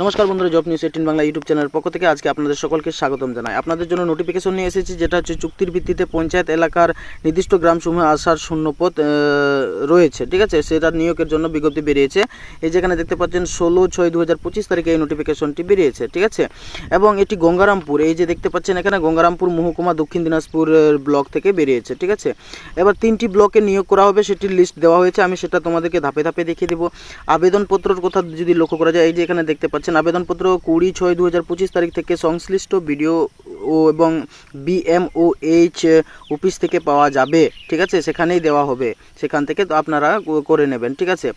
নমস্কার বন্ধুরা, job news 18 Bangla YouTube চ্যানেলের পক্ষ থেকে আজকে আপনাদের সকলকে স্বাগতম জানাই। আপনাদের জন্য নোটিফিকেশন নিয়ে এসেছি, যেটা হচ্ছে চুক্তির ভিত্তিতে পঞ্চায়েত এলাকার নির্দিষ্ট গ্রামসমূহে আসার শূন্যপদ রয়েছে। ঠিক আছে, সেটা নিয়োগের জন্য বিজ্ঞপ্তি বেরিয়েছে। এই যেখানে দেখতে পাচ্ছেন 16/6/2025 তারিখে এই নোটিফিকেশনটি বেরিয়েছে। ঠিক আছে, এবং এটি গঙ্গারামপুর, এই যে দেখতে পাচ্ছেন এখানে গঙ্গারামপুর মহকুমা দক্ষিণ দিনাজপুর ব্লক থেকে বেরিয়েছে। ঠিক আছে, এবার 3টি ব্লকে নিয়োগ করা হবে, সেটির লিস্ট দেওয়া হয়েছে। আমি সেটা তোমাদেরকে ধাপে ধাপে দেখিয়ে দেবো। আবেদনপত্রের কথা যদি লক্ষ্য করা যায়, এই যে এখানে দেখতে পাচ্ছেন আবেদনপত্র 20/6/2025 তারিখ থেকে সংশ্লিষ্ট বিডিও এবং BMOH অফিস থেকে পাওয়া যাবে। ঠিক আছে, সেখানেই দেওয়া হবে, সেখান থেকে তো আপনারা করে নেবেন। ঠিক আছে,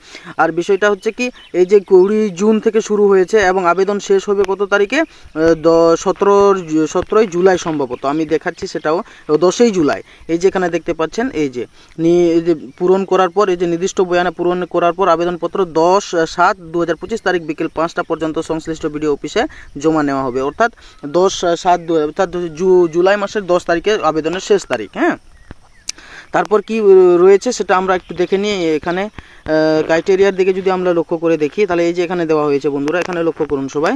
আর বিষয়টা হচ্ছে কি, এই যে 20 জুন থেকে শুরু হয়েছে এবং আবেদন শেষ হবে কত তারিখে? 17 জুলাই সম্ভবত, আমি দেখাচ্ছি সেটাও 10 জুলাই। এই যে এখানে দেখতে পাচ্ছেন, এই যে পূরণ করার পর, এই যে নির্দিষ্ট বয়ানে পূরণ করার পর আবেদনপত্র 10/7/2025 তারিখ বিকেল 5টা পর্যন্ত সংশ্লিষ্ট বিডিও অফিসে জমা নেওয়া হবে। অর্থাৎ 10/7 অর্থাৎ জুলাই মাসের 10 তারিখে আবেদনের শেষ তারিখ। হ্যাঁ, তারপর কি রয়েছে সেটা আমরা একটু দেখে নিই। এখানে ক্রাইটেরিয়ার দিকে যদি আমরা লক্ষ্য করে দেখি, তাহলে এই যে এখানে দেওয়া হয়েছে বন্ধুরা, এখানে লক্ষ্য করুন সবাই।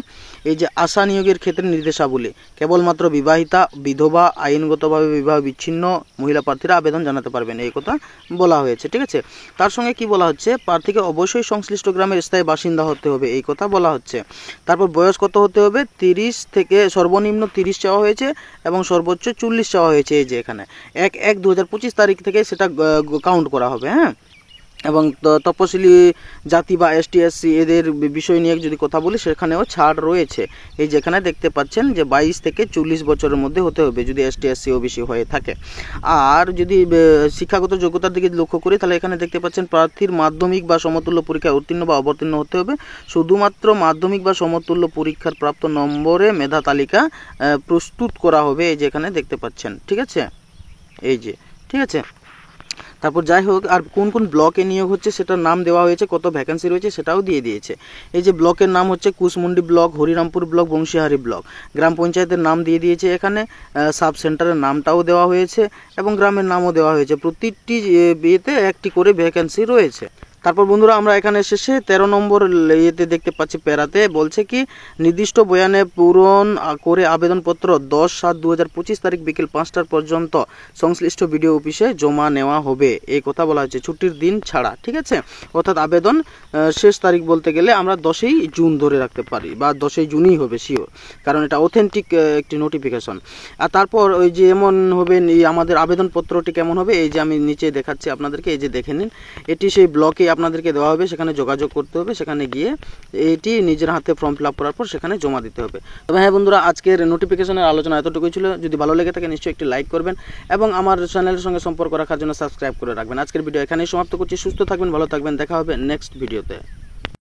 এই যে আশা নিয়োগের ক্ষেত্রে নির্দেশাবলী, কেবলমাত্র বিবাহিতা, বিধবা, আইনগতভাবে বিবাহ বিচ্ছিন্ন মহিলা প্রার্থীরা আবেদন জানাতে পারবেন, এই কথা বলা হয়েছে। ঠিক আছে, তার সঙ্গে কি বলা হচ্ছে, প্রার্থীকে অবশ্যই সংশ্লিষ্ট গ্রামের স্থায়ী বাসিন্দা হতে হবে, এই কথা বলা হচ্ছে। তারপর বয়স কত হতে হবে? 30 থেকে সর্বনিম্ন 30 চাওয়া হয়েছে এবং সর্বোচ্চ 40 চাওয়া হয়েছে। এই যে এখানে 1/1/2025 তারিখ থেকে সেটা কাউন্ট করা হবে। হ্যাঁ, এবং তপশিলি জাতি বা ST/SC এদের বিষয় নিয়ে যদি কথা বলি, সেখানেও ছাড় রয়েছে। এই যেখানে দেখতে পাচ্ছেন যে 22 থেকে 40 বছরের মধ্যে হতে হবে যদি ST/SC OBC হয়ে থাকে। আর যদি শিক্ষাগত যোগ্যতার দিকে লক্ষ্য করি, তাহলে এখানে দেখতে পাচ্ছেন প্রার্থীর মাধ্যমিক বা সমতুল্য পরীক্ষায় উত্তীর্ণ বা অবতীর্ণ হতে হবে। শুধুমাত্র মাধ্যমিক বা সমতুল্য পরীক্ষার প্রাপ্ত নম্বরে মেধা তালিকা প্রস্তুত করা হবে, এই যে এখানে দেখতে পাচ্ছেন। ঠিক আছে, এই যে, ঠিক আছে। তারপর যাই হোক, আর কোন কোন ব্লকে নিয়োগ হচ্ছে সেটার নাম দেওয়া হয়েছে, কত ভ্যাকেন্সি রয়েছে সেটাও দিয়ে দিয়েছে। এই যে ব্লকের নাম হচ্ছে Kushmundi block, Harirampur block, Bansihari block. গ্রাম পঞ্চায়েতের নাম দিয়ে দিয়েছে, এখানে সাব সেন্টারের নামটাও দেওয়া হয়েছে এবং গ্রামের নামও দেওয়া হয়েছে। প্রতিটি বিয়েতে একটি করে ভ্যাকেন্সি রয়েছে। তারপর বন্ধুরা, আমরা এখানে শেষে 13 নম্বর ইয়েতে দেখতে পাচ্ছি, প্যারাতে বলছে কি, নির্দিষ্ট বয়ানে পূরণ করে আবেদনপত্র 10/7/2025 তারিখ বিকেল 5টার পর্যন্ত সংশ্লিষ্ট বিডিও অফিসে জমা নেওয়া হবে, এই কথা বলা হচ্ছে, ছুটির দিন ছাড়া। ঠিক আছে, অর্থাৎ আবেদন শেষ তারিখ বলতে গেলে আমরা 10ই জুন ধরে রাখতে পারি, বা 10ই জুনই হবে শিওর, কারণ এটা অথেন্টিক একটি নোটিফিকেশন। আর তারপর ওই যে এমন হবে, আমাদের আবেদনপত্রটি কেমন হবে, এই যে আমি নিচে দেখাচ্ছি আপনাদেরকে, এই যে দেখে নিন, এটি সেই ব্লকে আপনাদেরকে দেওয়া হবে, সেখানে যোগাযোগ করতে হবে, সেখানে গিয়ে এটি নিজের হাতে ফর্ম ফিল আপ করার পর সেখানে জমা দিতে হবে। তবে হ্যাঁ বন্ধুরা, আজকের নোটিফিকেশনের আলোচনা এতটুকুই ছিল। যদি ভালো লেগে থাকে নিশ্চয়ই একটি লাইক করবেন এবং আমার চ্যানেলের সঙ্গে সম্পর্ক রাখার জন্য সাবস্ক্রাইব করে রাখবেন। আজকের ভিডিও এখানেই সমাপ্ত করছি। সুস্থ থাকবেন, ভালো থাকবেন, দেখা হবে নেক্সট ভিডিওতে।